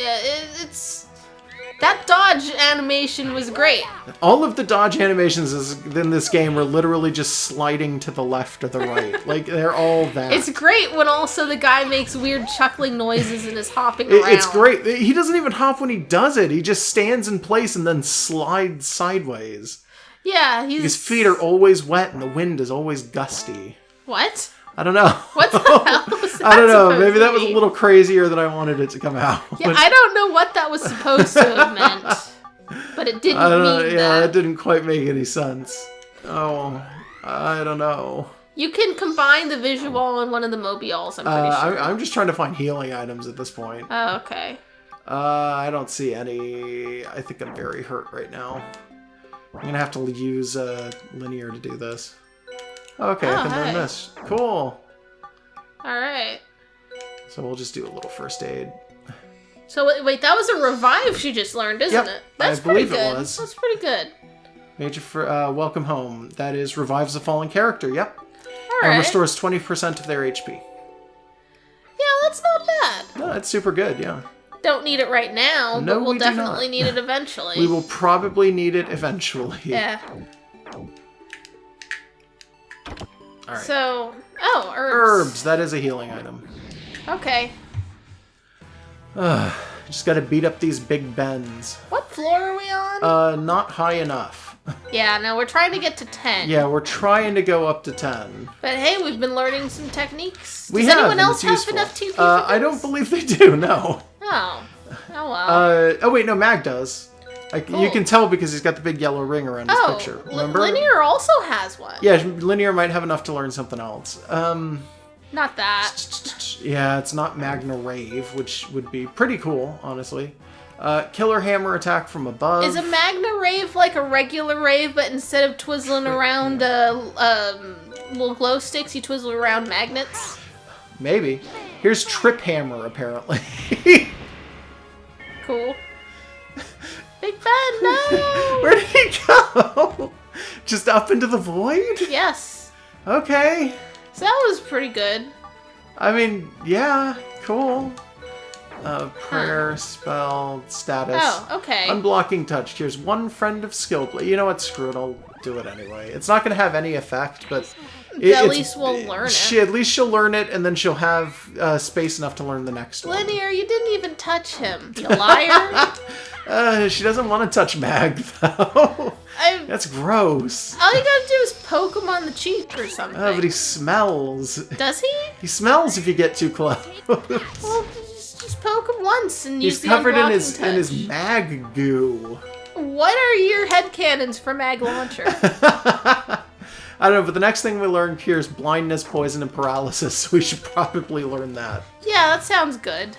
Yeah, it's... That dodge animation was great. All of the dodge animations in this game are literally just sliding to the left or the right. Like, they're all that. It's great when also the guy makes weird chuckling noises and is hopping around. It's great. He doesn't even hop when he does it. He just stands in place and then slides sideways. Yeah, His feet are always wet and the wind is always gusty. What? I don't know. What the hell was that? I don't know. Maybe that was a little crazier than I wanted it to come out. Yeah, but I don't know what that was supposed to have meant. But it didn't mean that. It didn't quite make any sense. Oh, I don't know. You can combine the visual and one of the mobiles, I'm pretty sure. I'm just trying to find healing items at this point. Oh, okay. I don't see any. I think I'm very hurt right now. I'm going to have to use linear to do this. Okay, I can learn this. Cool. Alright. So we'll just do a little first aid. So wait, that was a revive she just learned, isn't it? That's I believe pretty good. It was. That's pretty good. Major for welcome home. That is revives a fallen character. Yep. Alright. And restores 20% of their HP. Yeah, that's not bad. No, that's super good, yeah. Don't need it right now, No, but we'll we do definitely not. need it eventually. We will probably need it eventually. Yeah. Alright. So, herbs. Herbs, that is a healing item. Okay. Just gotta beat up these big bends. What floor are we on? Not high enough. Yeah, no, we're trying to get to 10. Yeah, we're trying to go up to 10. But hey, we've been learning some techniques. Does anyone else have enough TP for I don't believe they do, no. Oh. Oh well. Oh wait, no, Mag does. Cool. You can tell because he's got the big yellow ring around his picture. Remember? Linear also has one. Yeah, Linear might have enough to learn something else. Not that. Yeah, it's not Magna Rave, which would be pretty cool, honestly. Killer Hammer attack from above. Is a Magna Rave like a regular rave, but instead of twizzling around little glow sticks, you twizzle around magnets? Maybe. Here's Trip Hammer, apparently. Cool. Big Ben, no! Where did he go? Just up into the void? Yes. Okay. So that was pretty good. I mean, yeah, cool. Prayer, spell, status. Oh, okay. Unblocking touch. Here's one friend of skill. You know what? Screw it. I'll do it anyway. It's not going to have any effect, but... At least we'll learn it. At least she'll learn it, and then she'll have space enough to learn the next one. Linear, you didn't even touch him, you liar. She doesn't want to touch Mag, though. That's gross. All you gotta do is poke him on the cheek or something. Oh, but he smells. Does he? He smells if you get too close. Well, just poke him once and use He's the covered in unblocking his mag goo. What are your headcanons for Mag Launcher? I don't know, but the next thing we learn cures blindness, poison, and paralysis, so we should probably learn that. Yeah, that sounds good.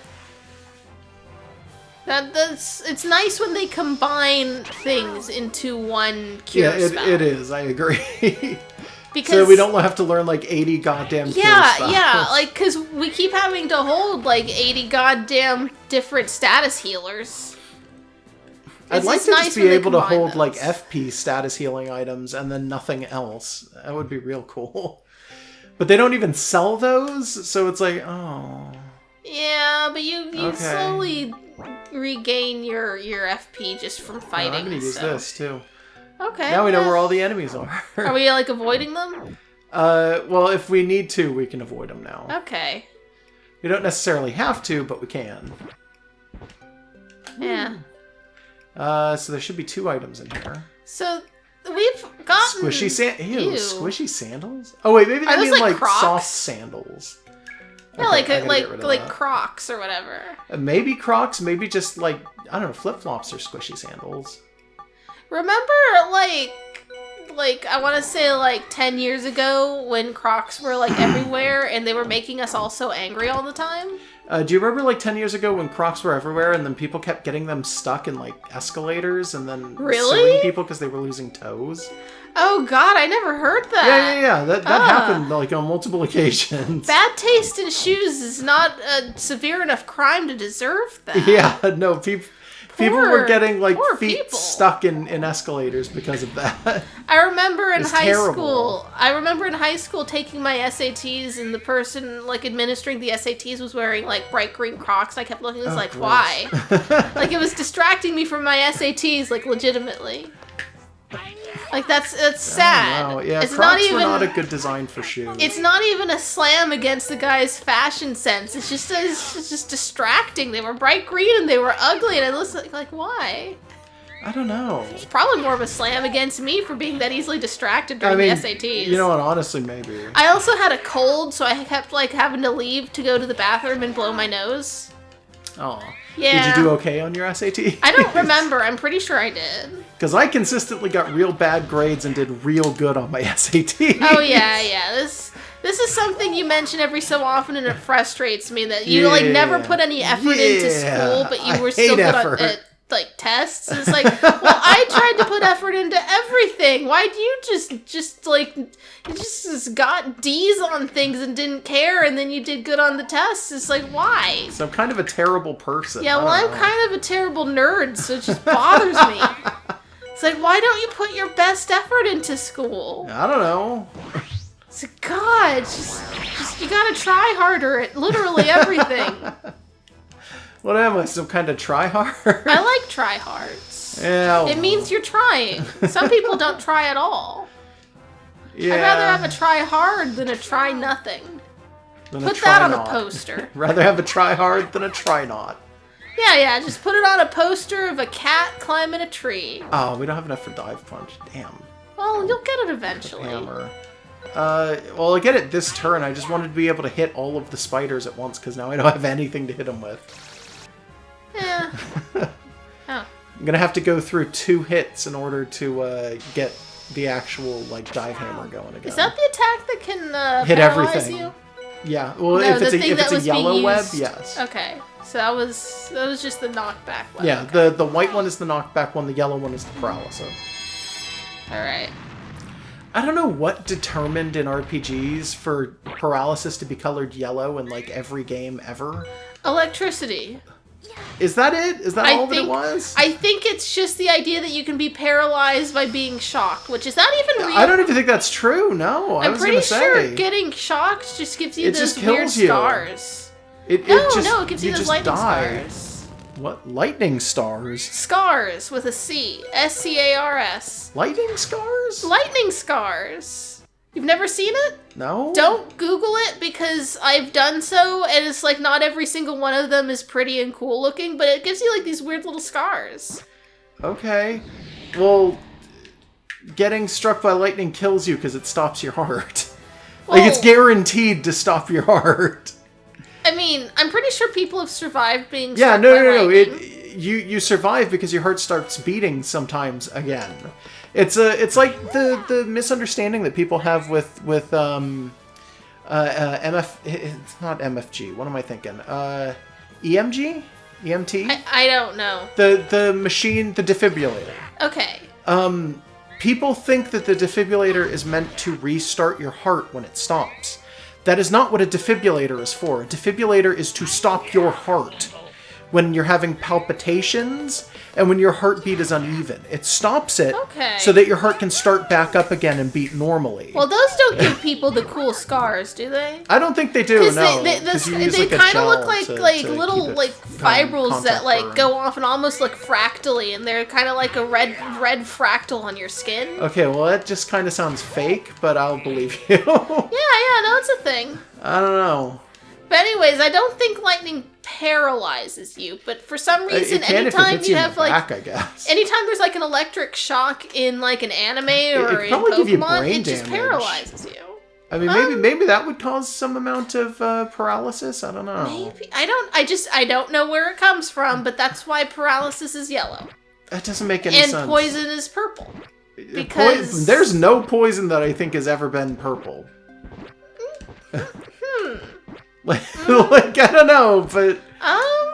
It's nice when they combine things into one cure spell. Yeah, it is. I agree. Because so we don't have to learn like 80 goddamn cure spells. Yeah, like, because we keep having to hold like 80 goddamn different status healers. I'd like to just be able to hold like FP status healing items and then nothing else. That would be real cool. But they don't even sell those, so it's like, oh. Yeah, but you slowly regain your FP just from fighting. I'm gonna use this too. Okay. Now we know where all the enemies are. Are we like avoiding them? Well, if we need to, we can avoid them now. Okay. We don't necessarily have to, but we can. Yeah. So there should be 2 items in here. So we've gotten squishy sandals. Oh wait, maybe they mean like soft sandals. Yeah, okay, like Crocs or whatever. Maybe Crocs, maybe just like I don't know, flip flops or squishy sandals. Remember, like I want to say like 10 years ago when Crocs were like everywhere and they were making us all so angry all the time? Do you remember like 10 years ago when Crocs were everywhere and then people kept getting them stuck in like escalators and then suing people because they were losing toes? Oh god, I never heard that. Yeah. That happened like on multiple occasions. Bad taste in shoes is not a severe enough crime to deserve that. Yeah, no, People were getting like poor feet people. stuck in escalators because of that. I remember in high terrible. school. I remember in high school taking my SATs, and the person like administering the SATs was wearing like bright green Crocs. I kept looking, it's like, gross. why? Like it was distracting me from my SATs, like legitimately. Like that's sad. Oh, yeah, it's Crocs not even were not a good design for shoes. It's not even a slam against the guy's fashion sense. It's just distracting. They were bright green and they were ugly, and I was like, why? I don't know. It's probably more of a slam against me for being that easily distracted during the SATs. You know what? Honestly, maybe. I also had a cold, so I kept like having to leave to go to the bathroom and blow my nose. Oh. Yeah. Did you do okay on your SAT? I don't remember. I'm pretty sure I did. Because I consistently got real bad grades and did real good on my SAT. Oh yeah. This is something you mention every so often, and it frustrates me that you like never put any effort into school, but you were still good at like tests. It's like, well, I tried to put effort into everything. Why do you just like you just got D's on things and didn't care, and then you did good on the tests? It's like, why? So I'm kind of a terrible person. Yeah, well, I'm kind of a terrible nerd, so it just bothers me. It's like, why don't you put your best effort into school? I don't know. It's like, God, just you gotta try harder at literally everything. What am I, some kind of try-hard? I like try-hards. Yeah. It means you're trying. Some people don't try at all. Yeah. I'd rather have a try-hard than a try-nothing. Put that on a poster. Rather have a try-hard than a try-not. Yeah, just put it on a poster of a cat climbing a tree. Oh, we don't have enough for Dive Punch. Damn. Well, you'll get it eventually. Hammer. Well, I get it this turn. I just wanted to be able to hit all of the spiders at once, because now I don't have anything to hit them with. Yeah. Oh. I'm gonna have to go through 2 hits in order to get the actual like dive hammer going again. Is that the attack that can hit paralyze everything? You? Yeah. Well, No, if it's a yellow web, used... yes. Okay. So that was just the knockback web. Yeah. Okay. The white one is the knockback one. The yellow one is the paralysis. All right. I don't know what determined in RPGs for paralysis to be colored yellow in like every game ever. Electricity. Is that it? Is that all that it was? I think it's just the idea that you can be paralyzed by being shocked, which is not even real. I don't even think that's true. No, I'm pretty sure getting shocked just gives you those weird scars. It gives you those lightning scars. What? Lightning stars? Scars with a C. S-C-A-R-S. Lightning scars? Lightning scars. You've never seen it? No. Don't Google it, because I've done so, and it's like not every single one of them is pretty and cool looking, but it gives you like these weird little scars. Okay. Well, getting struck by lightning kills you because it stops your heart. Well, like, it's guaranteed to stop your heart. I mean, I'm pretty sure people have survived being struck by lightning. You survive because your heart starts beating sometimes again. It's like the misunderstanding that people have with MF. It's not MFG. What am I thinking? EMG, EMT. I don't know. The machine, the defibrillator. Okay. People think that the defibrillator is meant to restart your heart when it stops. That is not what a defibrillator is for. A defibrillator is to stop your heart when you're having palpitations and when your heartbeat is uneven. It stops it so that your heart can start back up again and beat normally. Well, those don't give people the cool scars, do they? I don't think they do, no. They kind of look like little like fibrils that like go off and almost look fractally, and they're kind of like a red fractal on your skin. Okay, well that just kind of sounds fake, but I'll believe you. Yeah, no, it's a thing. I don't know. But anyways, I don't think lightning paralyzes you, but for some reason, anytime you have like, anytime there's like an electric shock in like an anime or in Pokemon, it just paralyzes you. I mean, maybe that would cause some amount of paralysis. I don't know. Maybe I don't know where it comes from, but that's why paralysis is yellow. That doesn't make any sense. And poison is purple. Because there's no poison that I think has ever been purple. Like, I don't know, but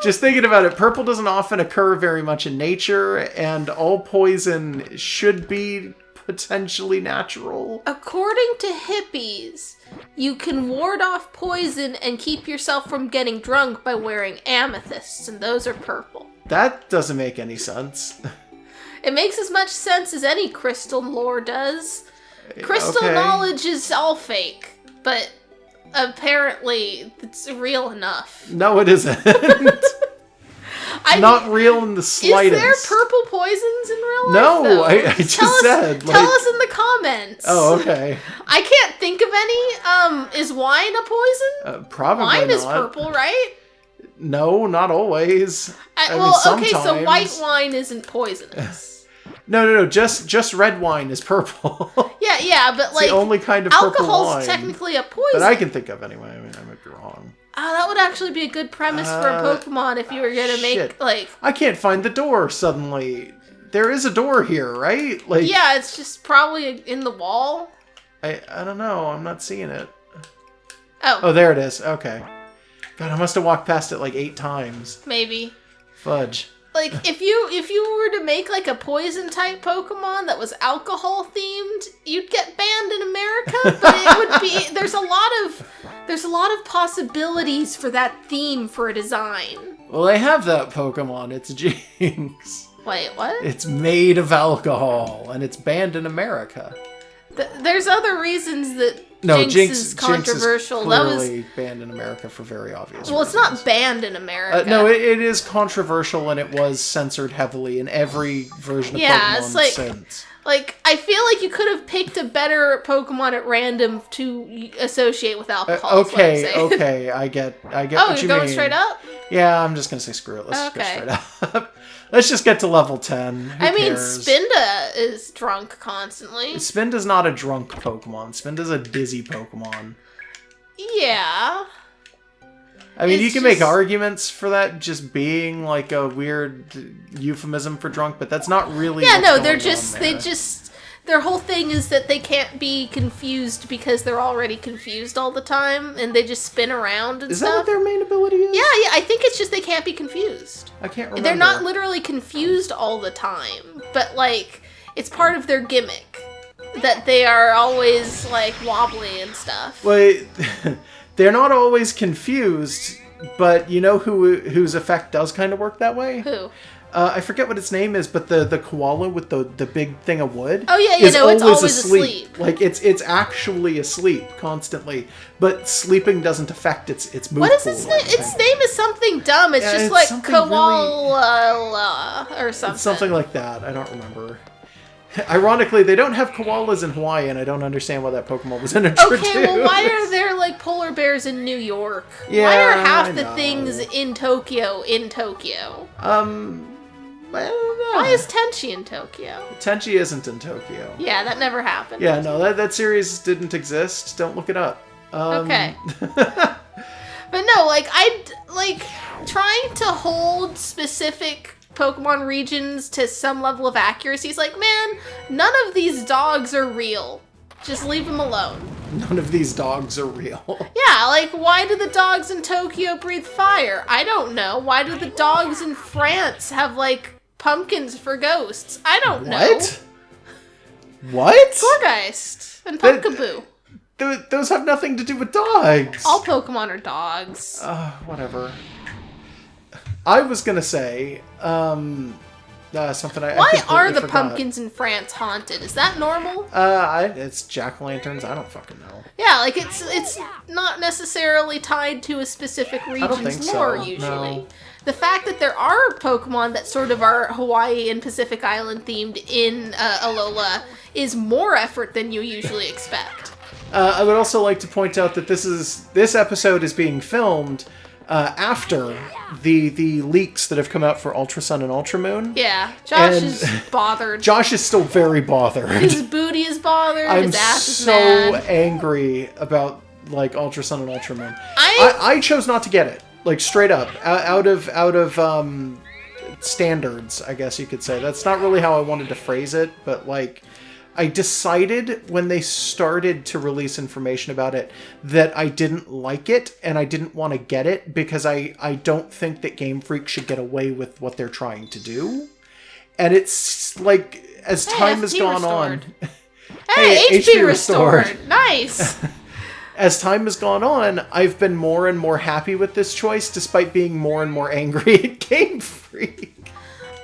just thinking about it, purple doesn't often occur very much in nature, and all poison should be potentially natural. According to hippies, you can ward off poison and keep yourself from getting drunk by wearing amethysts, and those are purple. That doesn't make any sense. It makes as much sense as any crystal lore does. Crystal knowledge is all fake, but apparently it's real enough. No, it isn't. Not real in the slightest. Is there purple poisons in real life? No, I just said. Tell us in the comments. Oh, okay. I can't think of any. Is wine a poison? Probably wine not. Is purple, right? No, not always. Okay, so white wine isn't poisonous. No. Just red wine is purple. Yeah, but it's the only kind of purple wine. Alcohol's technically a poison. That I can think of anyway. I mean, I might be wrong. That would actually be a good premise for a Pokemon if you were gonna make I can't find the door suddenly. There is a door here, right? Yeah, it's just probably in the wall. I don't know. I'm not seeing it. Oh, there it is. Okay. God, I must have walked past it 8 times. Maybe. Fudge. If you were to make a poison type Pokemon that was alcohol themed, you'd get banned in America, but it would be there's a lot of possibilities for that theme for a design. Well, they have that Pokemon. It's Jinx. Wait, what? It's made of alcohol and it's banned in America. There's other reasons that Jinx is controversial. Jinx is clearly banned in America for very obvious reasons. Well, it's not banned in America. No, it is controversial and it was censored heavily in every version of Pokemon since. I feel like you could have picked a better Pokemon at random to associate with alcohol. Okay, I get what you mean. Oh, you're going straight up? Yeah, I'm just gonna say screw it. Let's just go straight up. Let's just get to level 10. Who cares? Spinda is drunk constantly. Spinda's not a drunk Pokemon. Spinda's a dizzy Pokemon. Yeah. I mean, you can make arguments for that just being a weird euphemism for drunk, but that's not really their whole thing is that they can't be confused because they're already confused all the time, and they just spin around and stuff. Is that what their main ability is? Yeah, I think it's just they can't be confused. I can't remember. They're not literally confused all the time, but, it's part of their gimmick that they are always, wobbly and stuff. Wait, they're not always confused, but you know whose effect does kind of work that way? Who? I forget what its name is, but the koala with the big thing of wood. Oh yeah, it's always asleep. It's actually asleep constantly, but sleeping doesn't affect its move. What is its name? Its name is something dumb. It's just koala or something. It's something like that. I don't remember. Ironically, they don't have koalas in Hawaii, and I don't understand why that Pokemon was introduced. Okay, well, why are there polar bears in New York? Yeah, why are half the things in Tokyo in Tokyo? I don't know. Why is Tenchi in Tokyo? Tenchi isn't in Tokyo. Yeah, that never happened. Yeah, no, that series didn't exist. Don't look it up. Okay. But no, trying to hold specific Pokemon regions to some level of accuracy is man, none of these dogs are real. Just leave them alone. None of these dogs are real. Yeah, why do the dogs in Tokyo breathe fire? I don't know. Why do the dogs in France have, pumpkins for ghosts? I don't know. What? Gourgeist and Pumpkaboo. Those have nothing to do with dogs. All Pokemon are dogs. Whatever. I was gonna say, something I Why are the forgot. pumpkins in France haunted? Is that normal? It's jack-o'-lanterns. I don't fucking know. Yeah, it's not necessarily tied to a specific region's lore, usually. No. The fact that there are Pokemon that sort of are Hawaii and Pacific Island themed in Alola is more effort than you usually expect. I would also like to point out that this episode is being filmed after the leaks that have come out for Ultra Sun and Ultra Moon. Yeah, Josh is bothered. Josh is still very bothered. His booty is bothered. His ass is so mad. Angry about Ultra Sun and Ultra Moon. I chose not to get it. Straight up, out of standards, I guess you could say. That's not really how I wanted to phrase it, but I decided when they started to release information about it that I didn't like it and I didn't want to get it because I don't think that Game Freak should get away with what they're trying to do. And it's as time has gone on. Hey, HP restored. Nice. As time has gone on, I've been more and more happy with this choice, despite being more and more angry at Game Freak.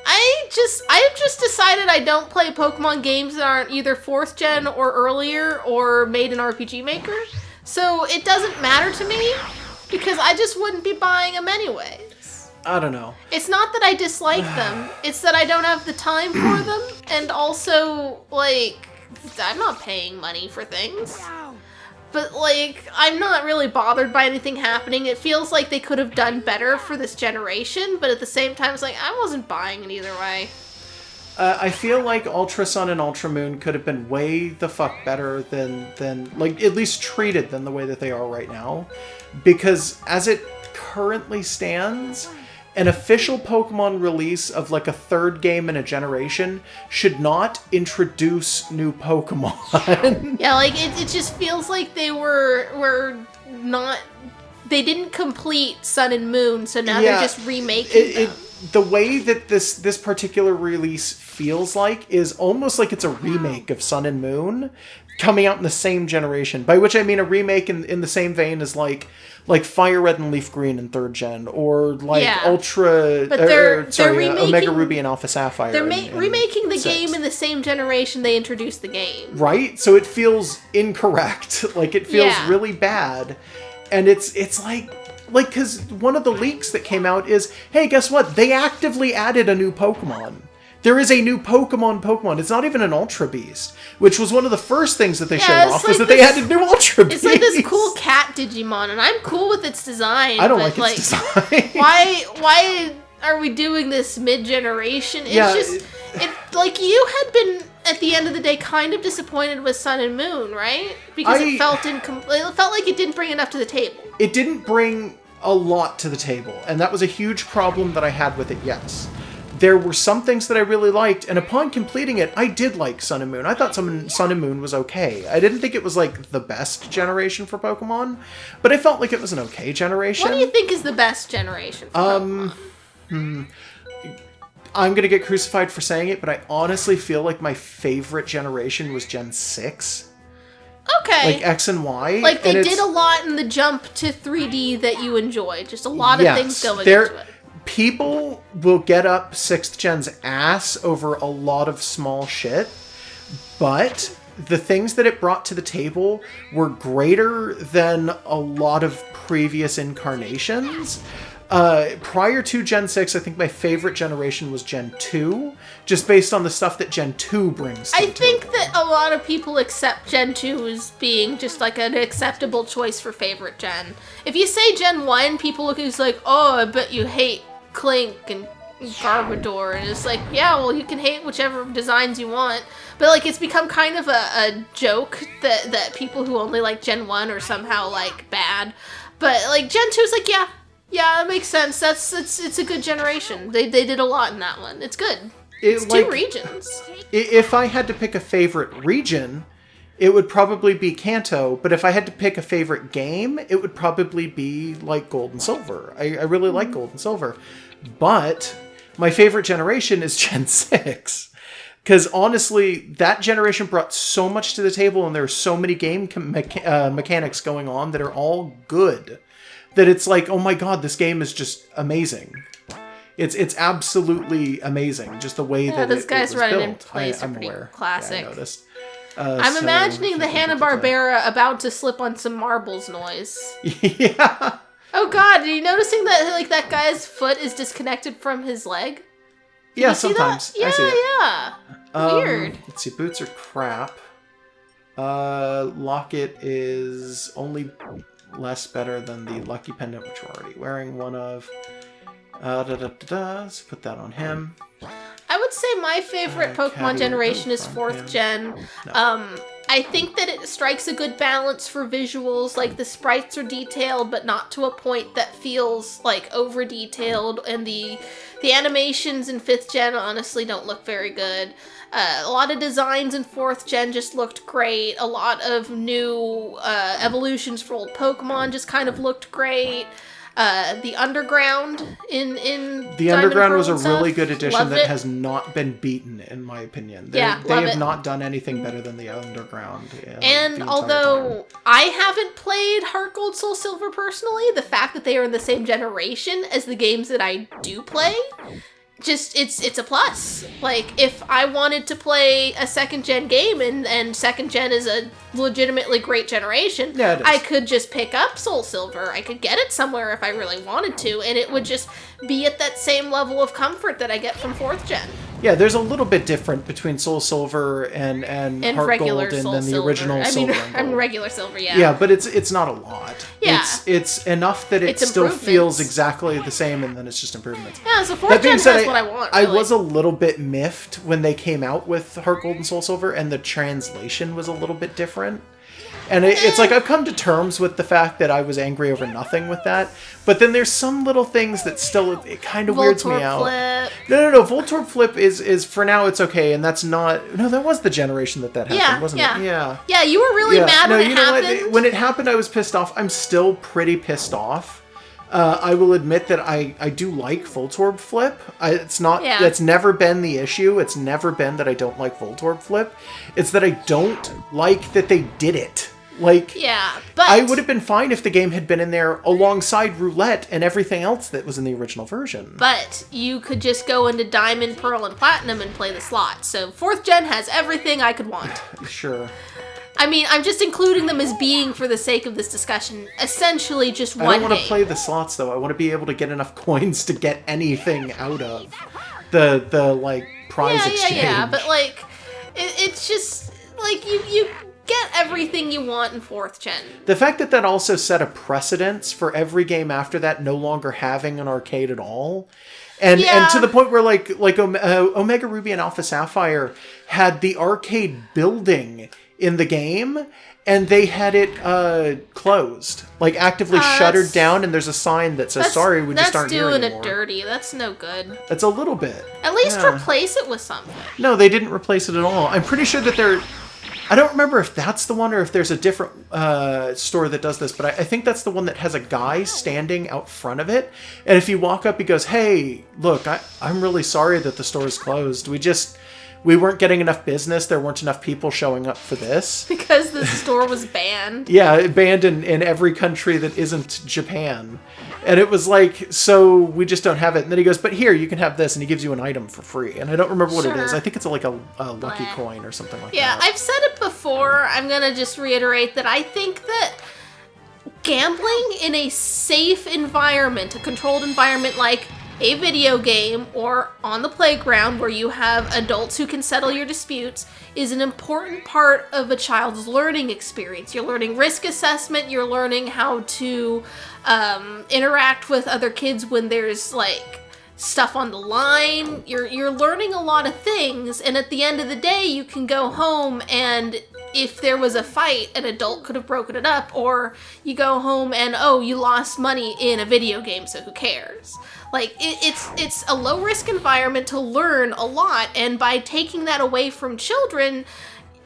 I've just decided I don't play Pokemon games that aren't either 4th gen or earlier or made in RPG Maker. So it doesn't matter to me because I just wouldn't be buying them anyways. I don't know. It's not that I dislike them. It's that I don't have the time for them. And also, like, I'm not paying money for things. But, like, I'm not really bothered by anything happening. It feels like they could have done better for this generation, but at the same time, it's like, I wasn't buying it either way. I feel like Ultra Sun and Ultra Moon could have been way the fuck better than like, at least treated than the way that they are right now. Because as it currently stands, an official Pokemon release of like a 3rd game in a generation should not introduce new Pokemon. Yeah, like it just feels like they were not. They didn't complete Sun and Moon, so now they're just remaking them. The way that this particular release feels like is almost like it's a remake of Sun and Moon coming out in the same generation. By which I mean a remake in the same vein as like Fire Red and Leaf Green in 3rd gen, or like Ultra, but they're remaking, Omega Ruby and Alpha Sapphire. They're remaking the game in the same generation they introduced the game. Right? So it feels incorrect. Like, it feels really bad. And it's like, because one of the leaks that came out is, hey, guess what? They actively added a new Pokemon. There is a new Pokemon. It's not even an Ultra Beast, which was one of the first things that they showed off, was that they added new Ultra Beast. It's like this cool cat Digimon, and I'm cool with its design. I don't like its design. Why are we doing this mid-generation? It's like, you had been, at the end of the day, kind of disappointed with Sun and Moon, right? Because it felt like it didn't bring enough to the table. It didn't bring a lot to the table, and that was a huge problem that I had with it, yes. There were some things that I really liked, and upon completing it, I did like Sun and Moon. I thought Sun and Moon was okay. I didn't think it was, like, the best generation for Pokemon, but I felt like it was an okay generation. What do you think is the best generation for Pokemon? I'm gonna get crucified for saying it, but I honestly feel like my favorite generation was Gen 6. Okay. Like X and Y. Like, they did a lot in the jump to 3D that you enjoyed. Just a lot of things going into it. People will get up 6th gen's ass over a lot of small shit, but the things that it brought to the table were greater than a lot of previous incarnations. Prior to Gen 6, I think my favorite generation was Gen 2, just based on the stuff that Gen 2 brings to the table. I think that a lot of people accept Gen 2 as being just like an acceptable choice for favorite gen. If you say Gen 1, people look at you like, oh, I bet you hate Clink and Garbodor, and it's like, yeah, well, you can hate whichever designs you want, but like, it's become kind of a joke that people who only like Gen 1 are somehow like bad, but like Gen 2 is like, yeah, that makes sense. It's a good generation. They did a lot in that one. It's good. It's like 2 regions. If I had to pick a favorite region, it would probably be Kanto, but if I had to pick a favorite game, it would probably be like Gold and Silver. I really like Gold and Silver. But my favorite generation is Gen 6. Because honestly, that generation brought so much to the table, and there are so many game mechanics going on that are all good, that it's like, oh my god, this game is just amazing. It's absolutely amazing, just the way that this guy's it was running built. in place are pretty aware. classic. Yeah, I noticed. I'm imagining the Hanna-Barbera about to slip on some marbles noise. Yeah. Oh god, are you noticing that like that guy's foot is disconnected from his leg? Yeah, sometimes. Yeah, I see it. Yeah. Weird. Let's see, boots are crap. Locket is only less better than the Lucky Pendant, which we're already wearing one of. So put that on him. I would say my favorite Pokemon generation is 4th gen. No. I think that it strikes a good balance for visuals. Like, the sprites are detailed, but not to a point that feels like over detailed. And the animations in 5th gen honestly don't look very good. A lot of designs in 4th gen just looked great. A lot of new evolutions for old Pokemon just kind of looked great. The Underground in the Underground was a really good addition that has not been beaten, in my opinion. They have not done anything better than the Underground. And although I haven't played Heart Gold, Soul Silver personally, the fact that they are in the same generation as the games that I do play it's a plus. Like, if I wanted to play a second-gen game, and second-gen is a legitimately great generation, I could just pick up Soul Silver. I could get it somewhere if I really wanted to, and it would just be at that same level of comfort that I get from 4th gen. Yeah, there's a little bit different between Soul Silver and Heart Gold and then the original Silver and Gold. I mean, regular Silver, yeah. Yeah, but it's not a lot. Yeah. It's enough that it still feels exactly the same, and then it's just improvements. Yeah, so 4th gen has what I want, really. I was a little bit miffed when they came out with Heart Gold and Soul Silver, and the translation was a little bit different. And it's like, I've come to terms with the fact that I was angry over nothing with that. But then there's some little things that still, it kind of weirds me out. Flip. No. Voltorb Flip is for now, it's okay. And that's not, no, that was the generation that happened, wasn't it? Yeah. Yeah, you were really mad when it happened. What? When it happened, I was pissed off. I'm still pretty pissed off. I will admit that I do like Voltorb Flip. That's never been the issue. It's never been that I don't like Voltorb Flip. It's that I don't like that they did it. Like, but I would have been fine if the game had been in there alongside Roulette and everything else that was in the original version. But you could just go into Diamond, Pearl, and Platinum and play the slot. So 4th gen has everything I could want. Sure. I mean, I'm just including them as being, for the sake of this discussion, essentially just one game. I don't want to play the slots, though. I want to be able to get enough coins to get anything out of the like, prize exchange. Yeah, but, like, it's just, like, you get everything you want in 4th gen. The fact that also set a precedence for every game after that no longer having an arcade at all. And to the point where, like Omega Ruby and Alpha Sapphire had the arcade building in the game, and they had it closed, like actively shuttered down, and there's a sign that says, sorry, we just aren't here anymore. That's doing it dirty. That's no good. That's a little bit. At least replace it with something. No, they didn't replace it at all. I'm pretty sure that I don't remember if that's the one or if there's a different store that does this, but I think that's the one that has a guy standing out front of it. And if you walk up, he goes, hey, look, I'm really sorry that the store is closed. We weren't getting enough business. There weren't enough people showing up for this. Because the store was banned. Yeah, banned in every country that isn't Japan. And it was like, so we just don't have it. And then he goes, but here, you can have this. And he gives you an item for free. And I don't remember what it is. I think it's like a lucky coin or something like that. Yeah, I've said it before. I'm going to just reiterate that I think that gambling in a safe environment, a controlled environment like a video game or on the playground where you have adults who can settle your disputes, is an important part of a child's learning experience. You're learning risk assessment, you're learning how to interact with other kids when there's like stuff on the line. You're learning a lot of things, and at the end of the day you can go home, and if there was a fight, an adult could have broken it up, or you go home and you lost money in a video game, so who cares? Like, it's a low-risk environment to learn a lot, and by taking that away from children,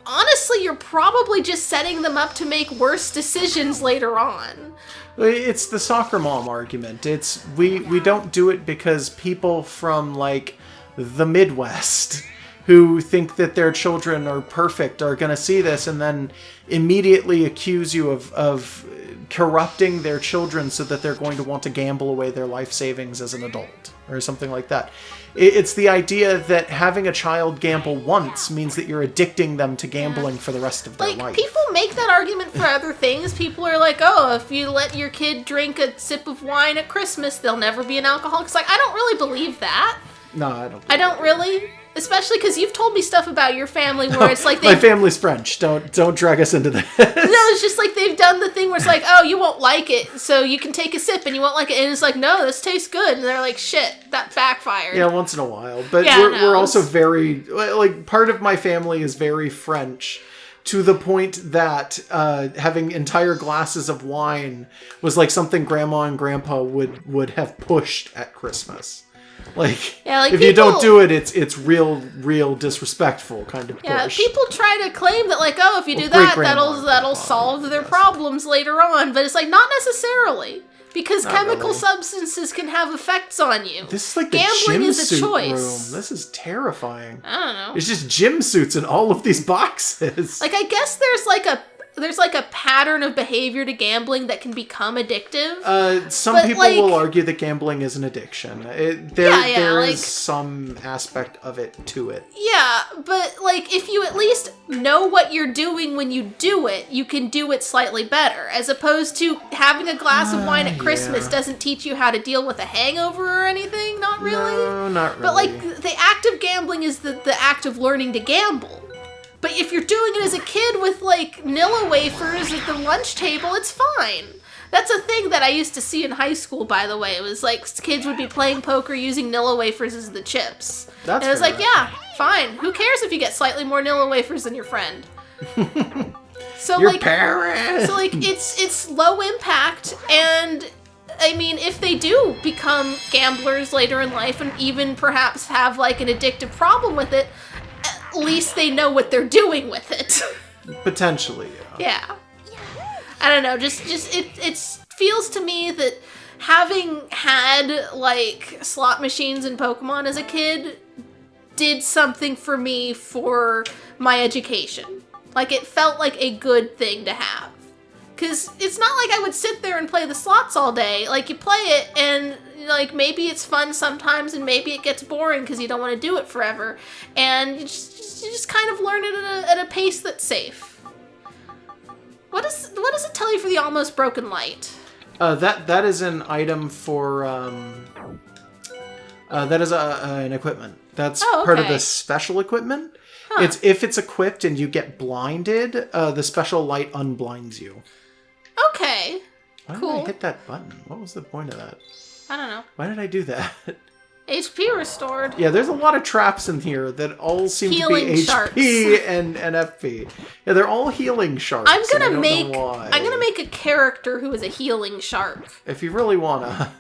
honestly, you're probably just setting them up to make worse decisions later on. It's the soccer mom argument. It's we don't do it because people from, like, the Midwest who think that their children are perfect are going to see this and then immediately accuse you of corrupting their children so that they're going to want to gamble away their life savings as an adult or something like that. It's the idea that having a child gamble once means that you're addicting them to gambling for the rest of their life. People make that argument for other things. People are like, oh, if you let your kid drink a sip of wine at Christmas, they'll never be an alcoholic. It's like, I don't really believe that. No, I don't. I don't really. Especially because you've told me stuff about your family where it's like my family's French. Don't drag us into this. No, it's just like they've done the thing where it's like, oh, you won't like it, so you can take a sip and you won't like it, and it's like, no, this tastes good, and they're like, shit, that backfired. Yeah, once in a while, but we're also very like part of my family is very French. To the point that having entire glasses of wine was like something Grandma and Grandpa would have pushed at Christmas. Like, if you don't do it, it's real disrespectful kind of push. Yeah, people try to claim that, like, oh, if you do that, that'll solve their problems later on. But it's like, not necessarily. Because chemical substances can have effects on you. This is like the gambling gym is a suit choice. room. This is terrifying. I don't know. It's just gym suits in all of these boxes. Like, I guess there's like like a pattern of behavior to gambling that can become addictive. Some people will argue that gambling is an addiction. There is some aspect of it to it. Yeah, but like if you at least know what you're doing when you do it, you can do it slightly better. As opposed to having a glass of wine at Christmas doesn't teach you how to deal with a hangover or anything. Not really. No, not really. But like the act of gambling is the act of learning to gamble. But if you're doing it as a kid with, like, Nilla wafers at the lunch table, it's fine. That's a thing that I used to see in high school, by the way. It was, like, kids would be playing poker using Nilla wafers as the chips. That's and it was like, yeah, fine. Who cares if you get slightly more Nilla wafers than your friend? So, your like, parents! So, like, it's low impact, and... I mean, if they do become gamblers later in life and even perhaps have, like, an addictive problem with it, at least they know what they're doing with it. Potentially, yeah. I don't know, just it feels to me that having had, like, slot machines in Pokemon as a kid did something for me for my education. Like, it felt like a good thing to have. Because it's not like I would sit there and play the slots all day. Like, you play it, and, like, maybe it's fun sometimes, and maybe it gets boring because you don't want to do it forever. And you just kind of learn it at a pace that's safe. What does it tell you for the almost broken light? That is an item for... that is an equipment. That's part of the special equipment. Huh. If it's equipped and you get blinded, the special light unblinds you. Okay. Why did I hit that button? What was the point of that? I don't know. Why did I do that? HP restored. Yeah, there's a lot of traps in here that all seem healing to be sharks. HP and FP. Yeah, they're all healing sharks. I'm gonna make a character who is a healing shark. If you really wanna.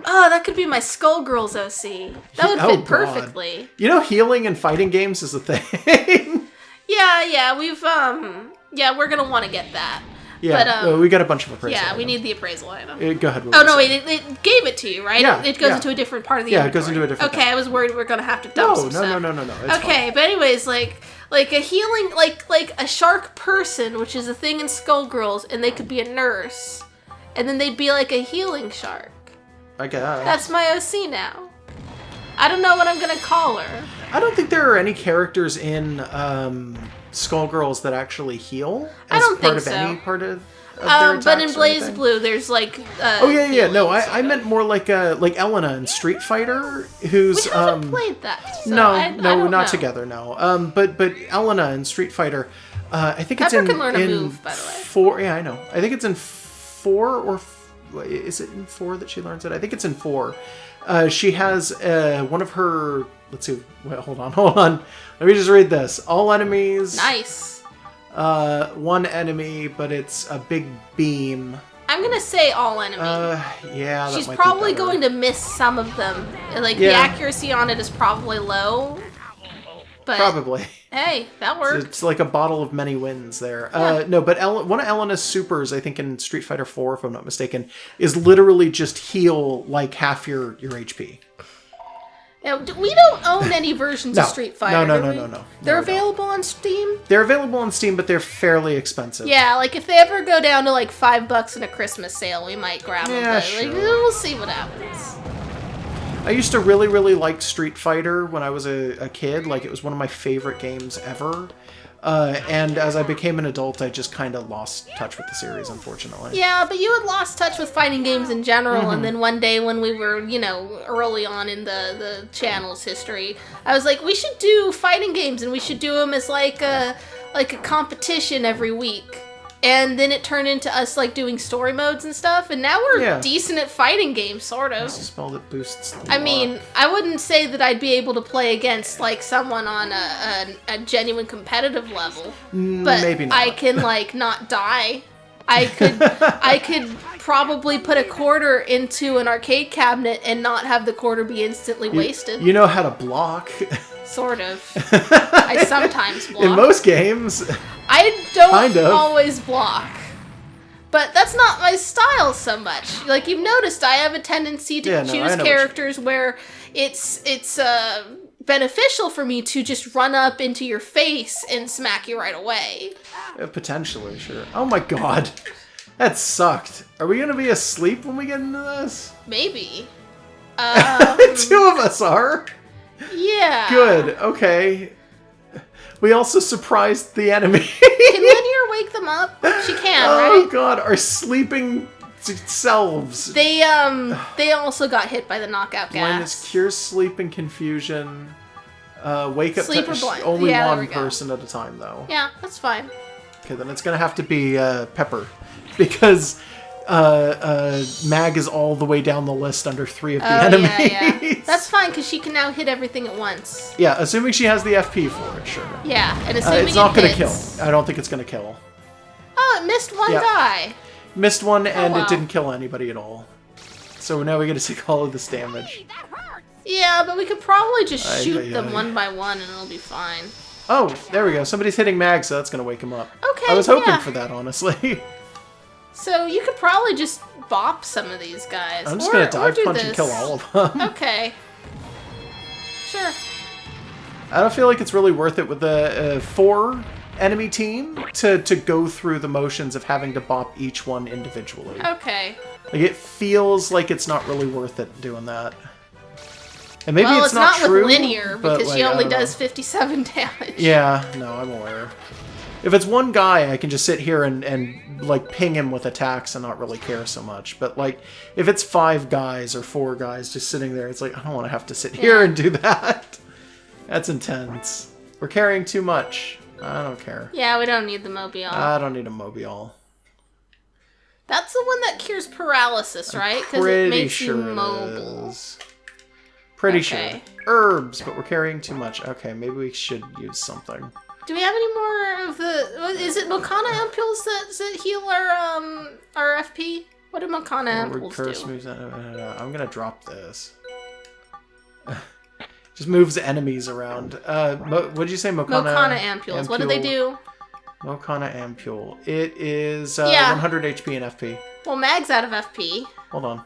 Oh, that could be my Skullgirls OC. That would fit perfectly. You know, healing in fighting games is a thing. Yeah, we're gonna want to get that. Yeah, but, we got a bunch of appraisal items. We need the appraisal item. Go ahead. Oh, no, wait, it gave it to you, right? Yeah, it goes into a different part of the inventory. Yeah, it goes into a different Okay, I was worried we were going to have to dump some stuff. No. It's okay, fine. But anyways, like a healing, like a shark person, which is a thing in Skullgirls, and they could be a nurse, and then they'd be like a healing shark. I guess. That's my OC now. I don't know what I'm going to call her. I don't think there are any characters in Skullgirls that actually heal as I don't part think of so. any part of their attacks. But in Blaze Blue, there's like No, I meant more like Elena in Street Fighter, who's we haven't played that. So not know. Together. No, but Elena in Street Fighter, I think it's Pepper can learn a move, by the way. 4. Yeah, I know. I think it's in 4 or is it in 4 that she learns it? I think it's in 4. She has one of her. Let's see. Wait, hold on. Let me just read this. All enemies. Nice. One enemy, but it's a big beam. I'm gonna say all enemy. Yeah. She's probably going to miss some of them. Like the accuracy on it is probably low. But probably. Hey, that works. It's like a bottle of many wins there. Yeah. No, but one of Elena's supers, I think in Street Fighter 4, if I'm not mistaken, is literally just heal like half your HP. Now, we don't own any versions of Street Fighter. No. They're available on Steam? They're available on Steam, but they're fairly expensive. Yeah, like if they ever go down to like $5 in a Christmas sale, we might grab them. But sure. We'll see what happens. I used to really, really like Street Fighter when I was a kid. Like, it was one of my favorite games ever. And as I became an adult, I just kind of lost touch with the series, unfortunately. Yeah, but you had lost touch with fighting games in general, and then one day when we were, early on in the channel's history, I was like, we should do fighting games, and we should do them as like a competition every week. And then it turned into us like doing story modes and stuff, and now we're decent at fighting games, sort of. It's a spell that boosts the I mean, I wouldn't say that I'd be able to play against like someone on a genuine competitive level, but maybe not. I can like not die. I could probably put a quarter into an arcade cabinet and not have the quarter be instantly wasted. You know how to block. Sort of. I sometimes block. In most games. I don't always block. But that's not my style so much. Like, you've noticed, I have a tendency to choose characters where it's beneficial for me to just run up into your face and smack you right away. Potentially, sure. Oh my god. That sucked. Are we going to be asleep when we get into this? Maybe. 2 of us are. Yeah. Good. Okay. We also surprised the enemy. Can Linear wake them up? She can, right? Oh god, our sleeping selves. They also got hit by the knockout gas. Blindness cures sleep and confusion. Wake up Sleep or blind. only Yeah, one person at a time, though. Yeah, that's fine. Okay, then it's gonna have to be Pepper, because Mag is all the way down the list under 3 of the enemies. Yeah. That's fine, because she can now hit everything at once. Yeah, assuming she has the FP for it, sure. Yeah, and assuming it's not gonna hits. kill. I don't think it's gonna kill. Oh, it missed one guy. Missed one, and it didn't kill anybody at all. So now we get to take all of this damage. Yeah, but we could probably just shoot them one by one, and it'll be fine. Oh, there we go. Somebody's hitting Mag, so that's gonna wake him up. Okay, I was hoping for that, honestly. So you could probably just bop some of these guys. I'm just gonna dive punch and kill all of them. Okay. Sure. I don't feel like it's really worth it with the 4 enemy team to go through the motions of having to bop each one individually. Okay. Like, it feels like it's not really worth it doing that. And maybe well, it's not true, with Linear, because like, she only does 57 damage. Yeah, no, I'm aware. If it's one guy, I can just sit here and like, ping him with attacks and not really care so much. But, like, if it's 5 guys or 4 guys just sitting there, it's like, I don't want to have to sit here and do that. That's intense. We're carrying too much. I don't care. Yeah, we don't need the Mobile. I don't need a Mobile. That's the one that cures paralysis, right? Because it makes you mobile. Pretty sure. Herbs, but we're carrying too much. Okay, maybe we should use something. Do we have any more of the... Is it Mokana ampules that heal our FP? What do Mokana ampules do? I'm going to drop this. Just moves enemies around. What did you say, Mokana? Mokana ampules. What do they do? Mokana ampule. It is 100 HP and FP. Well, Mag's out of FP. Hold on.